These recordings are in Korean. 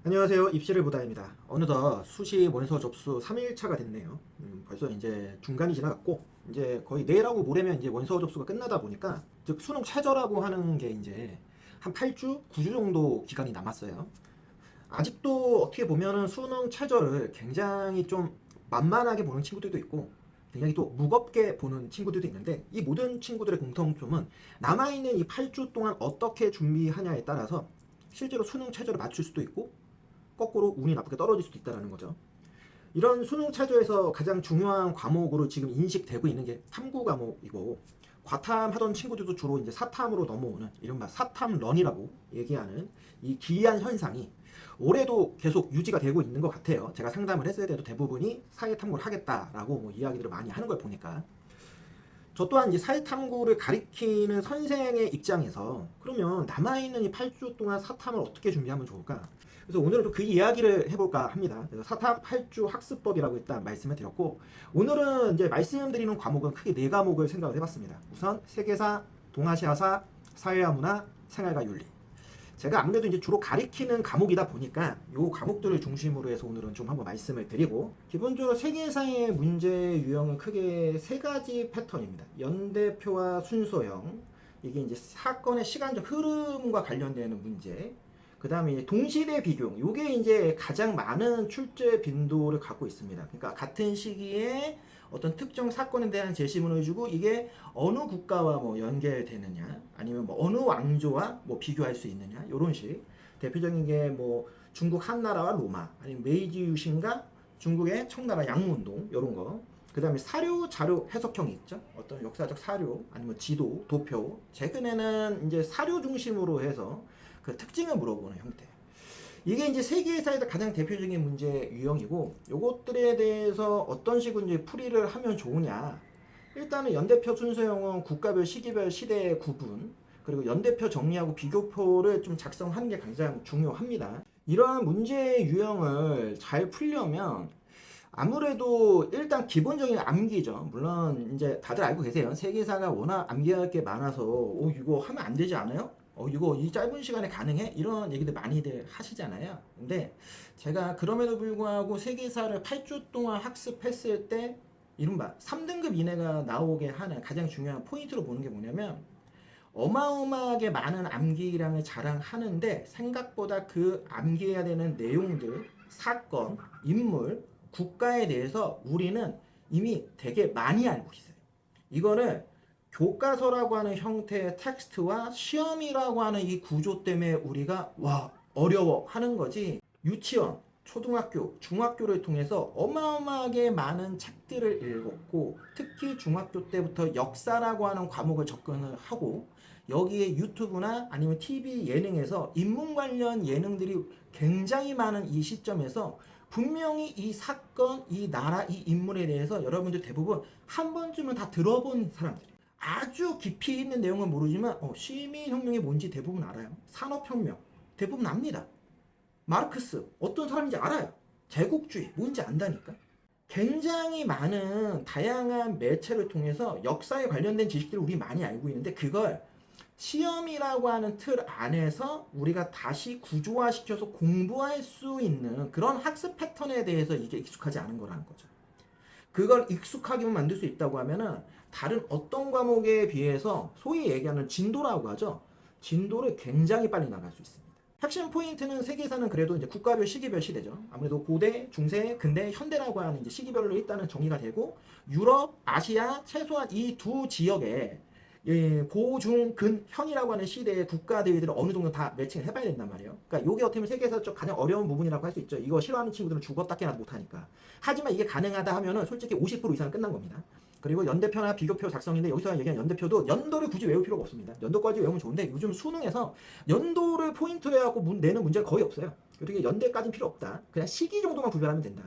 안녕하세요. 입시를 보다입니다. 어느덧 수시 원서 접수 3일차가 됐네요. 벌써 이제 중간이 지나갔고 이제 거의 내일하고 모레면 이제 원서 접수가 끝나다 보니까 즉 수능 최저라고 하는 게 이제 한 8주, 9주 정도 기간이 남았어요. 아직도 어떻게 보면은 수능 최저를 굉장히 좀 만만하게 보는 친구들도 있고 굉장히 또 무겁게 보는 친구들도 있는데 이 모든 친구들의 공통점은 남아있는 이 8주 동안 어떻게 준비하냐에 따라서 실제로 수능 최저를 맞출 수도 있고 거꾸로 운이 나쁘게 떨어질 수도 있다는 거죠. 이런 수능 최저에서 가장 중요한 과목으로 지금 인식되고 있는 게 탐구 과목이고 과탐하던 친구들도 주로 이제 사탐으로 넘어오는 이른바 사탐런이라고 얘기하는 이 기이한 현상이 올해도 계속 유지가 되고 있는 것 같아요. 제가 상담을 했을 때도 대부분이 사회탐구를 하겠다라고 뭐 이야기들을 많이 하는 걸 보니까 저 또한 이제 사회탐구를 가리키는 선생의 입장에서 그러면 남아있는 이 8주 동안 사탐을 어떻게 준비하면 좋을까? 그래서 오늘은 그 이야기를 해볼까 합니다. 그래서 사탐 8주 학습법이라고 일단 말씀을 드렸고 오늘은 이제 말씀드리는 과목은 크게 4과목을 생각을 해봤습니다. 우선 세계사, 동아시아사, 사회와 문화, 생활과 윤리. 제가 아무래도 이제 주로 가리키는 과목이다 보니까 이 과목들을 중심으로 해서 오늘은 좀 한번 말씀을 드리고 기본적으로 세계사의 문제 유형은 크게 3가지 패턴입니다. 연대표와 순서형 이게 이제 사건의 시간적 흐름과 관련되는 문제 그 다음에 동시대 비교 이게 이제 가장 많은 출제 빈도를 갖고 있습니다. 그러니까 같은 시기에 어떤 특정 사건에 대한 제시문을 주고 이게 어느 국가와 뭐 연결되느냐 아니면 뭐 어느 왕조와 뭐 비교할 수 있느냐 이런 식 대표적인 게 뭐 중국 한나라와 로마 아니면 메이지 유신과 중국의 청나라 양문동 이런 거. 그 다음에 사료 자료 해석형이 있죠. 어떤 역사적 사료 아니면 지도 도표 최근에는 이제 사료 중심으로 해서 그 특징을 물어보는 형태. 이게 이제 세계사에서 가장 대표적인 문제 유형이고 요것들에 대해서 어떤 식으로 이제 풀이를 하면 좋으냐. 일단은 연대표 순서형은 국가별 시기별 시대 구분 그리고 연대표 정리하고 비교표를 좀 작성하는 게 가장 중요합니다. 이러한 문제 유형을 잘 풀려면 아무래도 일단 기본적인 암기죠. 물론 이제 다들 알고 계세요. 세계사가 워낙 암기할 게 많아서 이거 하면 안 되지 않아요? 이거 이 짧은 시간에 가능해? 이런 얘기들 많이들 하시잖아요. 근데 제가 그럼에도 불구하고 세계사를 8주 동안 학습했을 때 이른바 3등급 이내가 나오게 하는 가장 중요한 포인트로 보는 게 뭐냐면 어마어마하게 많은 암기량을 자랑하는데 생각보다 그 암기해야 되는 내용들, 사건, 인물, 국가에 대해서 우리는 이미 되게 많이 알고 있어요. 이거를 교과서라고 하는 형태의 텍스트와 시험이라고 하는 이 구조 때문에 우리가 어려워 하는 거지. 유치원, 초등학교, 중학교를 통해서 어마어마하게 많은 책들을 읽었고 특히 중학교 때부터 역사라고 하는 과목을 접근을 하고 여기에 유튜브나 아니면 TV 예능에서 인문 관련 예능들이 굉장히 많은 이 시점에서 분명히 이 사건, 이 나라, 이 인물에 대해서 여러분들 대부분 한 번쯤은 다 들어본 사람들이에요. 아주 깊이 있는 내용은 모르지만 시민혁명이 뭔지 대부분 알아요. 산업혁명 대부분 압니다. 마르크스 어떤 사람인지 알아요. 제국주의 뭔지 안다니까. 굉장히 많은 다양한 매체를 통해서 역사에 관련된 지식들을 우리 많이 알고 있는데 그걸 시험이라고 하는 틀 안에서 우리가 다시 구조화시켜서 공부할 수 있는 그런 학습 패턴에 대해서 이게 익숙하지 않은 거라는 거죠. 그걸 익숙하게만 만들 수 있다고 하면은 다른 어떤 과목에 비해서 소위 얘기하는 진도라고 하죠. 진도를 굉장히 빨리 나갈 수 있습니다. 핵심 포인트는 세계사는 그래도 이제 국가별 시기별 시대죠. 아무래도 고대, 중세, 근대, 현대라고 하는 이제 시기별로 일단은 정의가 되고 유럽, 아시아 최소한 이 두 지역에 고, 중, 근, 현이라고 하는 시대의 국가들을 어느 정도 다 매칭을 해봐야 된단 말이에요. 그러니까 이게 어떻게 보면 세계에서 가장 어려운 부분이라고 할 수 있죠. 이거 싫어하는 친구들은 죽었다 깨나 못하니까. 하지만 이게 가능하다 하면은 솔직히 50% 이상은 끝난 겁니다. 그리고 연대표나 비교표 작성인데 여기서 얘기한 연대표도 연도를 굳이 외울 필요가 없습니다. 연도까지 외우면 좋은데 요즘 수능에서 연도를 포인트로 해갖고 내는 문제가 거의 없어요. 그렇게 연대까지는 필요 없다. 그냥 시기 정도만 구별하면 된다.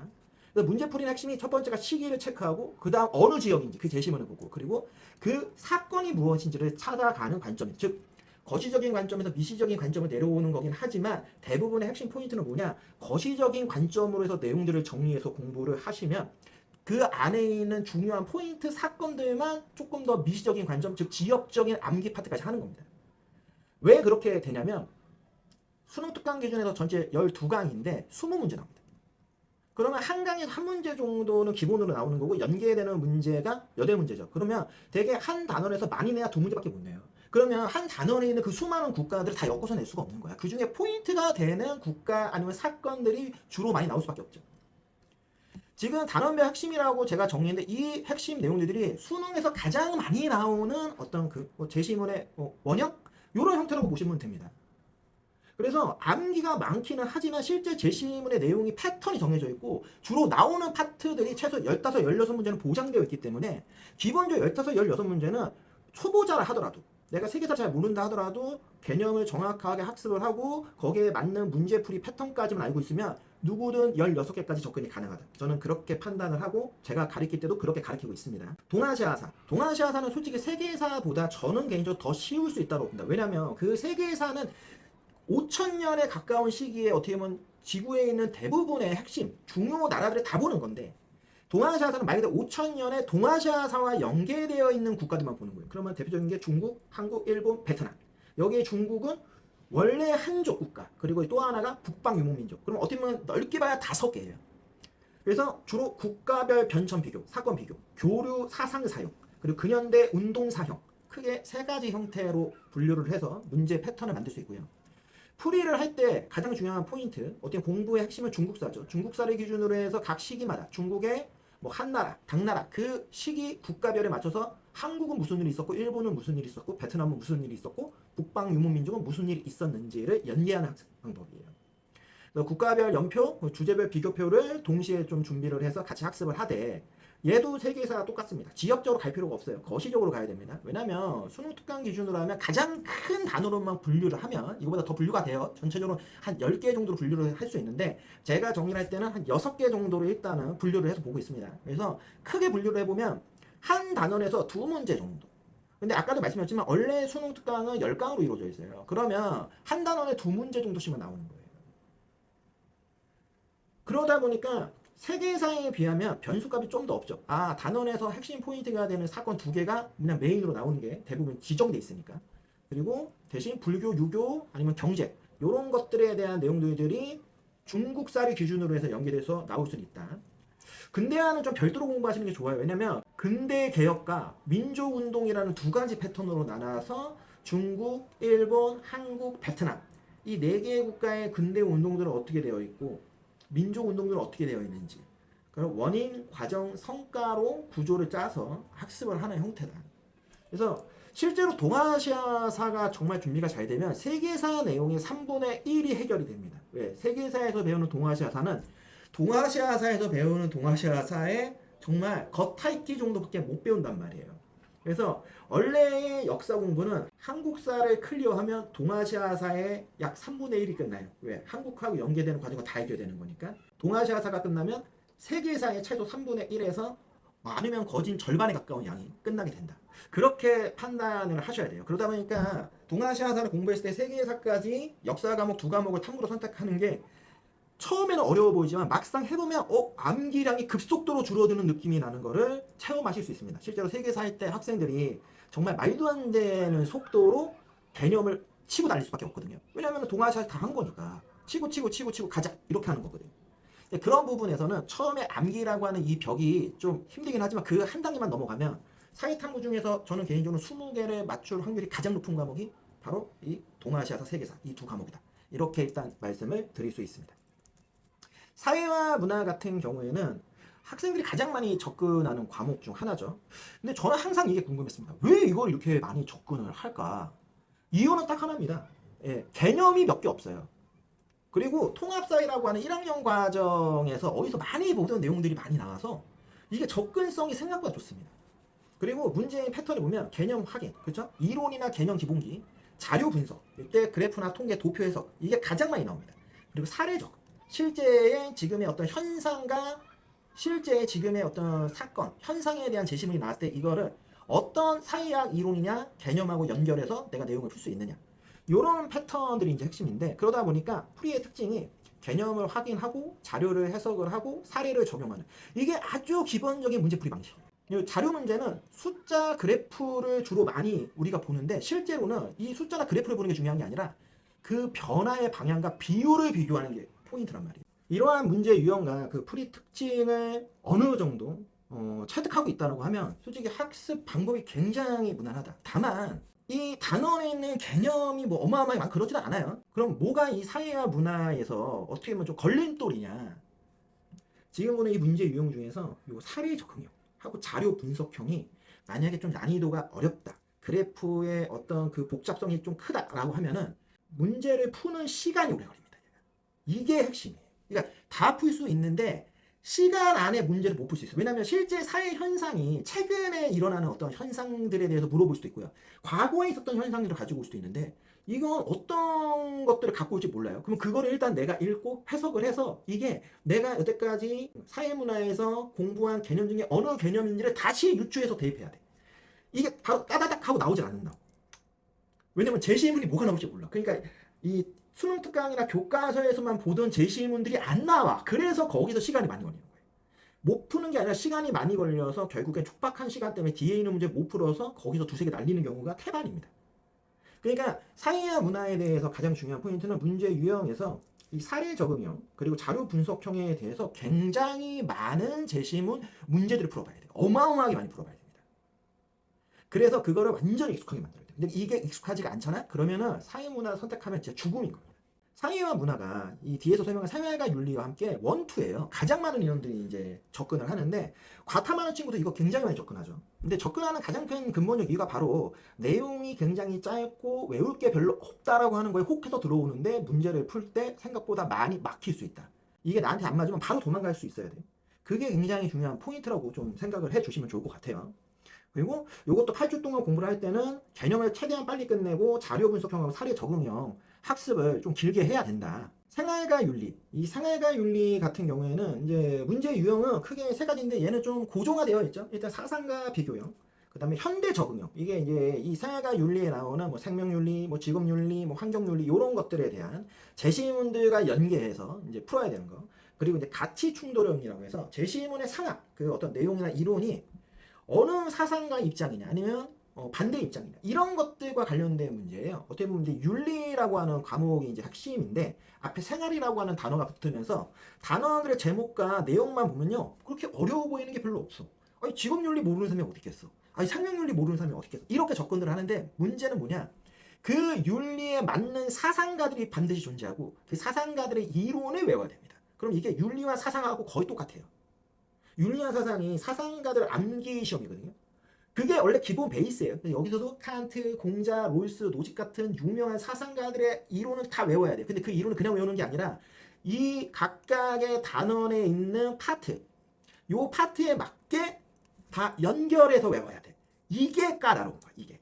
그래서 문제풀이의 핵심이 첫 번째가 시기를 체크하고 그 다음 어느 지역인지 그 제시문을 보고 그리고 그 사건이 무엇인지를 찾아가는 관점, 즉 거시적인 관점에서 미시적인 관점을 내려오는 거긴 하지만 대부분의 핵심 포인트는 뭐냐, 거시적인 관점으로 해서 내용들을 정리해서 공부를 하시면 그 안에 있는 중요한 포인트 사건들만 조금 더 미시적인 관점, 즉 지역적인 암기 파트까지 하는 겁니다. 왜 그렇게 되냐면 수능 특강 기준에서 전체 12강인데 20문제 나옵니다. 그러면 한 강에서 한 문제 정도는 기본으로 나오는 거고 연계되는 문제가 8문제죠. 그러면 대개 한 단원에서 많이 내야 2문제밖에 못 내요. 그러면 한 단원에 있는 그 수많은 국가들을 다 엮어서 낼 수가 없는 거야. 그 중에 포인트가 되는 국가 아니면 사건들이 주로 많이 나올 수밖에 없죠. 지금 단원별 핵심이라고 제가 정리했는데 이 핵심 내용들이 수능에서 가장 많이 나오는 어떤 그 제시문의 원형? 이런 형태라고 보시면 됩니다. 그래서 암기가 많기는 하지만 실제 제시문의 내용이 패턴이 정해져 있고 주로 나오는 파트들이 최소 15, 16문제는 보장되어 있기 때문에 기본적으로 15, 16문제는 초보자라 하더라도 내가 세계사 잘 모른다 하더라도 개념을 정확하게 학습을 하고 거기에 맞는 문제풀이 패턴까지만 알고 있으면 누구든 16개까지 접근이 가능하다. 저는 그렇게 판단을 하고 제가 가르칠 때도 그렇게 가르치고 있습니다. 동아시아사. 동아시아사는 솔직히 세계사보다 저는 개인적으로 더 쉬울 수 있다고 봅니다. 왜냐하면 그 세계사는 5,000년에 가까운 시기에 어떻게 보면 지구에 있는 대부분의 핵심, 중요 나라들을 다 보는 건데 동아시아사는 말 그대로 5,000년에 동아시아사와 연계되어 있는 국가들만 보는 거예요. 그러면 대표적인 게 중국, 한국, 일본, 베트남. 여기에 중국은 원래 한족 국가, 그리고 또 하나가 북방 유목민족. 그럼 어떻게 보면 넓게 봐야 5개예요. 그래서 주로 국가별 변천 비교, 사건 비교, 교류 사상 사용, 그리고 근현대 운동 사형, 크게 3가지 형태로 분류를 해서 문제 패턴을 만들 수 있고요. 풀이를 할 때 가장 중요한 포인트, 어떻게 공부의 핵심은 중국사죠. 중국사를 기준으로 해서 각 시기마다 중국의 뭐 한나라, 당나라 그 시기 국가별에 맞춰서 한국은 무슨 일이 있었고 일본은 무슨 일이 있었고 베트남은 무슨 일이 있었고 북방 유목민족은 무슨 일이 있었는지를 연계하는 학습 방법이에요. 국가별 연표, 주제별 비교표를 동시에 좀 준비를 해서 같이 학습을 하되 얘도 세계사가 똑같습니다. 지역적으로 갈 필요가 없어요. 거시적으로 가야 됩니다. 왜냐면 수능 특강 기준으로 하면 가장 큰 단어로만 분류를 하면 이거보다 더 분류가 돼요. 전체적으로 한 10개 정도로 분류를 할 수 있는데 제가 정리를 할 때는 한 6개 정도로 일단은 분류를 해서 보고 있습니다. 그래서 크게 분류를 해보면 한 단원에서 2문제 정도. 근데 아까도 말씀드렸지만 원래 수능 특강은 10강으로 이루어져 있어요. 그러면 한 단원에 2문제 정도씩만 나오는 거예요. 그러다 보니까 세계사에 비하면 변수값이 좀 더 없죠. 아, 단원에서 핵심 포인트가 되는 사건 2개가 그냥 메인으로 나오는 게 대부분 지정돼 있으니까. 그리고 대신 불교, 유교, 아니면 경제 이런 것들에 대한 내용들이 중국사를 기준으로 해서 연계돼서 나올 수는 있다. 근대화는 좀 별도로 공부하시는 게 좋아요. 왜냐면 근대 개혁과 민족운동이라는 2가지 패턴으로 나눠서 중국, 일본, 한국, 베트남 이 4개의 국가의 근대 운동들은 어떻게 되어 있고 민족 운동들은 어떻게 되어 있는지 그럼 원인, 과정, 성과로 구조를 짜서 학습을 하는 형태다. 그래서 실제로 동아시아사가 정말 준비가 잘 되면 세계사 내용의 3분의 1이 해결이 됩니다. 왜? 세계사에서 배우는 동아시아사는 동아시아사에서 배우는 동아시아사의 정말 겉핥기 정도밖에 못 배운단 말이에요. 그래서 원래의 역사 공부는 한국사를 클리어하면 동아시아사의 약 3분의 1이 끝나요. 왜? 한국하고 연계되는 과정을 다 해결되는 거니까. 동아시아사가 끝나면 세계사의 최소 3분의 1에서 많으면 거진 절반에 가까운 양이 끝나게 된다. 그렇게 판단을 하셔야 돼요. 그러다 보니까 동아시아사를 공부했을 때 세계사까지 역사 과목 2과목을 탐구로 선택하는 게 처음에는 어려워 보이지만 막상 해보면 암기량이 급속도로 줄어드는 느낌이 나는 거를 체험하실 수 있습니다. 실제로 세계사 할 때 학생들이 정말 말도 안 되는 속도로 개념을 치고 달릴 수밖에 없거든요. 왜냐하면 동아시아에서 다 한 거니까 치고 가자 이렇게 하는 거거든요. 그런 부분에서는 처음에 암기라고 하는 이 벽이 좀 힘들긴 하지만 그 한 단계만 넘어가면 사회탐구 중에서 저는 개인적으로 20개를 맞출 확률이 가장 높은 과목이 바로 이 동아시아사 세계사 이 2과목이다. 이렇게 일단 말씀을 드릴 수 있습니다. 사회와 문화 같은 경우에는 학생들이 가장 많이 접근하는 과목 중 하나죠. 근데 저는 항상 이게 궁금했습니다. 왜 이걸 이렇게 많이 접근을 할까? 이유는 딱 하나입니다. 개념이 몇 개 없어요. 그리고 통합사회라고 하는 1학년 과정에서 어디서 많이 보던 내용들이 많이 나와서 이게 접근성이 생각보다 좋습니다. 그리고 문제의 패턴을 보면 개념 확인, 그렇죠? 이론이나 개념 기본기, 자료 분석, 이때 그래프나 통계, 도표 해석 이게 가장 많이 나옵니다. 그리고 사례적, 실제의 지금의 어떤 현상과 실제의 지금의 어떤 사건, 현상에 대한 제시문이 나왔을 때 이거를 어떤 사회학 이론이냐 개념하고 연결해서 내가 내용을 풀 수 있느냐 이런 패턴들이 이제 핵심인데 그러다 보니까 풀이의 특징이 개념을 확인하고 자료를 해석을 하고 사례를 적용하는 이게 아주 기본적인 문제풀이 방식이에요. 자료 문제는 숫자 그래프를 주로 많이 우리가 보는데 실제로는 이 숫자나 그래프를 보는 게 중요한 게 아니라 그 변화의 방향과 비율을 비교하는 게 포인트란 말이에요. 이러한 문제 유형과 그 풀이 특징을 어느 정도 체득하고 있다고 하면 솔직히 학습 방법이 굉장히 무난하다. 다만 이 단원에 있는 개념이 뭐 어마어마하게 많고 그러지는 않아요. 그럼 뭐가 이 사회와 문화에서 어떻게 보면 좀 걸림돌이냐. 지금 보는 이 문제 유형 중에서 요 사례 적응형하고 자료 분석형이 만약에 좀 난이도가 어렵다. 그래프의 어떤 그 복잡성이 좀 크다라고 하면은 문제를 푸는 시간이 오래 걸립니다. 이게 핵심이에요. 그러니까 다 풀 수 있는데 시간 안에 문제를 못 풀 수 있어요. 왜냐하면 실제 사회 현상이 최근에 일어나는 어떤 현상들에 대해서 물어볼 수도 있고요. 과거에 있었던 현상들을 가지고 올 수도 있는데 이건 어떤 것들을 갖고 올지 몰라요. 그럼 그거를 일단 내가 읽고 해석을 해서 이게 내가 여태까지 사회문화에서 공부한 개념 중에 어느 개념인지를 다시 유추해서 대입해야 돼. 이게 바로 따다닥 하고 나오질 않는다. 왜냐면 제시문이 뭐가 나올지 몰라. 그러니까 이 수능 특강이나 교과서에서만 보던 제시문들이 안 나와. 그래서 거기서 시간이 많이 걸리는 거예요. 못 푸는 게 아니라 시간이 많이 걸려서 결국엔 촉박한 시간 때문에 뒤에 있는 문제 못 풀어서 거기서 두세 개 날리는 경우가 태반입니다. 그러니까 사회와 문화에 대해서 가장 중요한 포인트는 문제 유형에서 이 사례 적응형 그리고 자료 분석형에 대해서 굉장히 많은 제시문 문제들을 풀어봐야 돼요. 어마어마하게 많이 풀어봐야 됩니다. 그래서 그거를 완전히 익숙하게 만들어야 돼요. 근데 이게 익숙하지가 않잖아? 그러면은 사회 문화를 선택하면 진짜 죽음인 거예요. 사회와 문화가 이 뒤에서 설명한 사회과 윤리와 함께 원투예요. 가장 많은 인원들이 이제 접근을 하는데 과탐하는 친구도 이거 굉장히 많이 접근하죠. 근데 접근하는 가장 큰 근본적 이유가 바로 내용이 굉장히 짧고 외울 게 별로 없다라고 하는 거에 혹해서 들어오는데 문제를 풀 때 생각보다 많이 막힐 수 있다. 이게 나한테 안 맞으면 바로 도망갈 수 있어야 돼요. 그게 굉장히 중요한 포인트라고 좀 생각을 해주시면 좋을 것 같아요. 그리고 이것도 8주 동안 공부를 할 때는 개념을 최대한 빨리 끝내고 자료 분석형하고 사례 적응형 학습을 좀 길게 해야 된다. 생활과 윤리. 이 생활과 윤리 같은 경우에는 이제 문제 유형은 크게 세 가지인데 얘는 좀 고정화되어 있죠. 일단 상상과 비교형. 그 다음에 현대 적응형. 이게 이제 이 생활과 윤리에 나오는 뭐 생명윤리, 뭐 직업윤리, 뭐 환경윤리 이런 것들에 대한 제시문들과 연계해서 이제 풀어야 되는 거. 그리고 이제 가치 충돌형이라고 해서 제시문의 상황, 그 어떤 내용이나 이론이 어느 사상가 입장이냐 아니면 반대 입장이냐 이런 것들과 관련된 문제예요. 어떻게 보면 이제 윤리라고 하는 과목이 이제 핵심인데 앞에 생활이라고 하는 단어가 붙으면서 단어들의 제목과 내용만 보면요 그렇게 어려워 보이는 게 별로 없어. 아니 직업윤리 모르는 사람이 어디 있겠어? 아니 생명윤리 모르는 사람이 어디 있겠어? 이렇게 접근을 하는데 문제는 뭐냐? 그 윤리에 맞는 사상가들이 반드시 존재하고 그 사상가들의 이론을 외워야 됩니다. 그럼 이게 윤리와 사상하고 거의 똑같아요. 윤리와 사상이 사상가들 암기 시험이거든요. 그게 원래 기본 베이스예요. 여기서도 칸트, 공자, 롤스, 노직 같은 유명한 사상가들의 이론은 다 외워야 돼요. 근데 그 이론을 그냥 외우는 게 아니라 이 각각의 단원에 있는 파트, 요 파트에 맞게 다 연결해서 외워야 돼. 이게 까다로운 거야, 이게.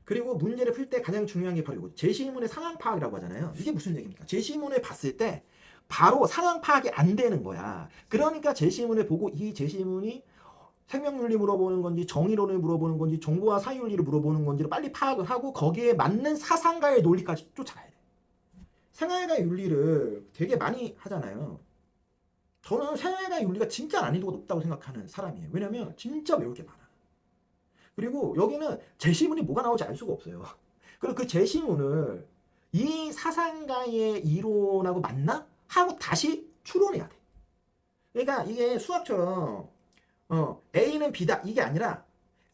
그리고 문제를 풀 때 가장 중요한 게 바로 이거. 제시문의 상황 파악이라고 하잖아요. 이게 무슨 얘기입니까? 제시문을 봤을 때 바로 상황 파악이 안 되는 거야. 그러니까 제시문을 보고 이 제시문이 생명윤리 물어보는 건지 정의론을 물어보는 건지 정보와 사회윤리를 물어보는 건지를 빨리 파악을 하고 거기에 맞는 사상가의 논리까지 쫓아가야 돼. 생활과 윤리를 되게 많이 하잖아요. 저는 생활과 윤리가 진짜 난이도가 높다고 생각하는 사람이에요. 왜냐면 진짜 외울 게 많아. 그리고 여기는 제시문이 뭐가 나올지 알 수가 없어요. 그리고 그 제시문을 이 사상가의 이론하고 맞나? 하고 다시 추론해야 돼. 그러니까 이게 수학처럼 A는 B다 이게 아니라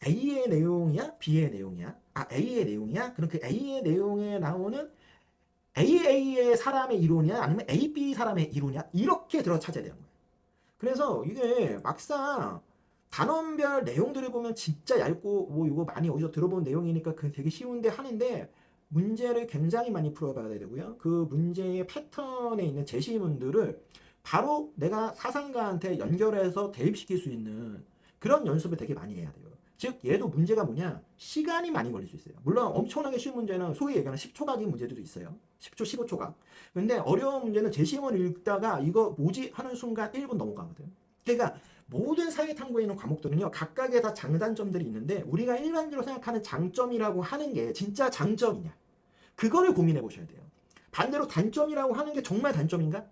A의 내용이야? B의 내용이야? 아 A의 내용이야? 그럼 그 A의 내용에 나오는 AA의 사람의 이론이야? 아니면 AB 사람의 이론이야? 이렇게 들어 찾아야 되는 거예요. 그래서 이게 막상 단원별 내용들을 보면 진짜 얇고 뭐 이거 많이 어디서 들어본 내용이니까 그 되게 쉬운데 하는데 문제를 굉장히 많이 풀어봐야 되고요. 그 문제의 패턴에 있는 제시문들을 바로 내가 사상가한테 연결해서 대입시킬 수 있는 그런 연습을 되게 많이 해야 돼요. 즉 얘도 문제가 뭐냐? 시간이 많이 걸릴 수 있어요. 물론 엄청나게 쉬운 문제는 소위 얘기하는 10초각인 문제들도 있어요. 10초, 15초각. 근데 어려운 문제는 제시문을 읽다가 이거 뭐지? 하는 순간 1분 넘어가거든. 그러니까 모든 사회 탐구에 있는 과목들은요 각각의 다 장단점들이 있는데 우리가 일반적으로 생각하는 장점이라고 하는 게 진짜 장점이냐 그거를 고민해 보셔야 돼요. 반대로 단점이라고 하는 게 정말 단점인가?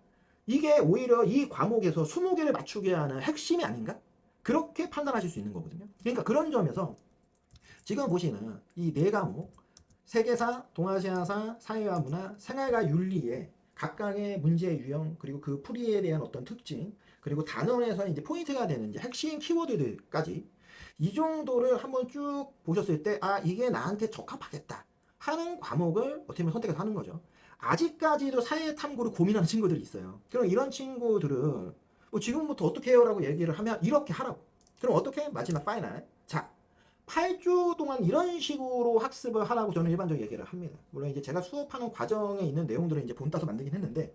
이게 오히려 이 과목에서 20개를 맞추게 하는 핵심이 아닌가? 그렇게 판단하실 수 있는 거거든요. 그러니까 그런 점에서 지금 보시는 이 네 과목 세계사, 동아시아사, 사회와 문화, 생활과 윤리의 각각의 문제의 유형, 그리고 그 풀이에 대한 어떤 특징, 그리고 단원에서 이제 포인트가 되는 이제 핵심 키워드들까지 이 정도를 한번 쭉 보셨을 때, 아, 이게 나한테 적합하겠다 하는 과목을 어떻게 보면 선택해서 하는 거죠. 아직까지도 사회 탐구를 고민하는 친구들이 있어요. 그럼 이런 친구들은 뭐 지금부터 어떻게 해요? 라고 얘기를 하면 이렇게 하라고. 그럼 어떻게? 마지막 파이널. 자, 8주 동안 이런 식으로 학습을 하라고 저는 일반적으로 얘기를 합니다. 물론 이제 제가 수업하는 과정에 있는 내용들을 이제 본따서 만들긴 했는데,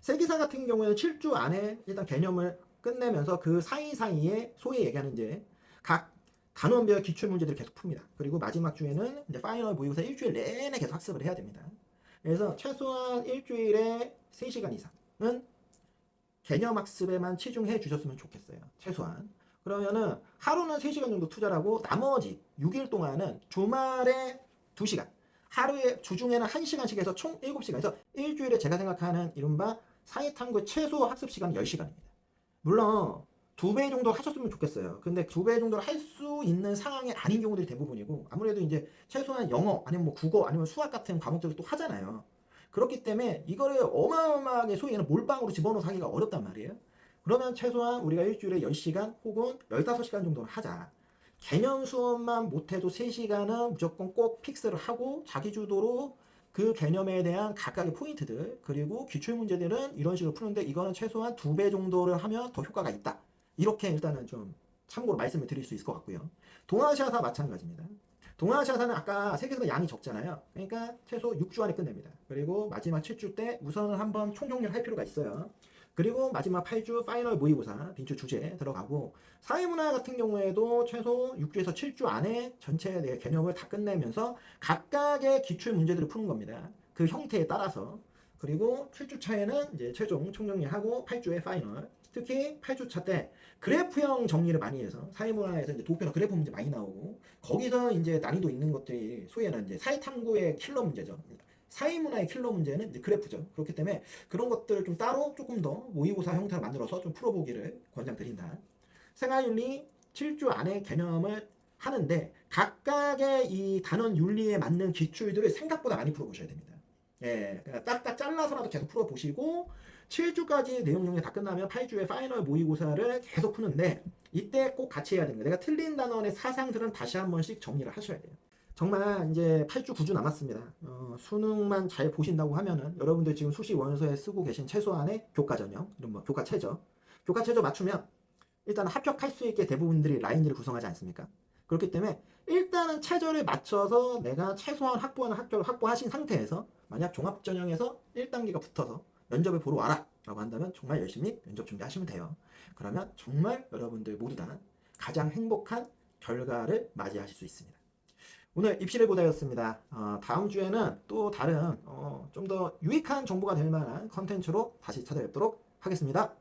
세기사 같은 경우에는 7주 안에 일단 개념을 끝내면서 그 사이사이에 소위 얘기하는 이제 각 단원별 기출 문제들을 계속 풉니다. 그리고 마지막 주에는 이제 파이널 모의고사 일주일 내내 계속 학습을 해야 됩니다. 그래서 최소한 일주일에 3시간 이상은 개념 학습에만 치중해 주셨으면 좋겠어요. 최소한. 그러면은 하루는 3시간 정도 투자를 하고 나머지 6일 동안은 주말에 2시간, 하루에 주중에는 1시간씩 해서 총 7시간. 그래서 일주일에 제가 생각하는 이른바 사회탐구의 최소 학습 시간은 10시간입니다. 물론 2배 정도 하셨으면 좋겠어요. 근데 2배 정도를 할 수 있는 상황이 아닌 경우들이 대부분이고, 아무래도 이제 최소한 영어 아니면 뭐 국어 아니면 수학 같은 과목들을 또 하잖아요. 그렇기 때문에 이거를 어마어마하게 소위 얘기하는 몰빵으로 집어넣어서 하기가 어렵단 말이에요. 그러면 최소한 우리가 일주일에 10시간 혹은 15시간 정도는 하자. 개념 수업만 못해도 3시간은 무조건 꼭 픽스를 하고 자기주도로 그 개념에 대한 각각의 포인트들, 그리고 기출문제들은 이런 식으로 푸는데 이거는 최소한 2배 정도를 하면 더 효과가 있다. 이렇게 일단은 좀 참고로 말씀을 드릴 수 있을 것 같고요. 동아시아사 마찬가지입니다. 동아시아사는 아까 세계에서 양이 적잖아요. 그러니까 최소 6주 안에 끝냅니다. 그리고 마지막 7주 때 우선은 한번 총정리를 할 필요가 있어요. 그리고 마지막 8주 파이널 모의고사 빈출 주제 들어가고, 사회문화 같은 경우에도 최소 6주에서 7주 안에 전체 내 개념을 다 끝내면서 각각의 기출 문제들을 푸는 겁니다. 그 형태에 따라서. 그리고 7주 차에는 이제 최종 총정리하고 8주에 파이널. 특히 8주차 때 그래프형 정리를 많이 해서 사회문화에서 이제 도표나 그래프 문제 많이 나오고, 거기서 이제 난이도 있는 것들이 소위는 이제 사회탐구의 킬러 문제죠. 사회문화의 킬러 문제는 이제 그래프죠. 그렇기 때문에 그런 것들을 좀 따로 조금 더 모의고사 형태로 만들어서 좀 풀어보기를 권장드린다. 생활윤리 7주 안에 개념을 하는데 각각의 이 단원 윤리에 맞는 기출들을 생각보다 많이 풀어보셔야 됩니다. 예, 딱딱 잘라서라도 계속 풀어보시고 7주까지 내용 정리 다 끝나면 8주에 파이널 모의고사를 계속 푸는데, 이때 꼭 같이 해야 됩니다. 내가 틀린 단원의 사상들은 다시 한 번씩 정리를 하셔야 돼요. 정말 이제 8주 9주 남았습니다. 수능만 잘 보신다고 하면은 여러분들 지금 수시 원서에 쓰고 계신 최소한의 교과 전형, 이런 뭐 교과 최저 맞추면 일단 합격할 수 있게 대부분들이 라인들을 구성하지 않습니까? 그렇기 때문에 일단은 최저를 맞춰서 내가 최소한 확보하는 합격을 확보하신 상태에서 만약 종합전형에서 1단계가 붙어서 면접을 보러 와라 라고 한다면 정말 열심히 면접 준비하시면 돼요. 그러면 정말 여러분들 모두 다 가장 행복한 결과를 맞이하실 수 있습니다. 오늘 입시를 보다였습니다. 다음 주에는 또 다른 좀 더 유익한 정보가 될 만한 컨텐츠로 다시 찾아뵙도록 하겠습니다.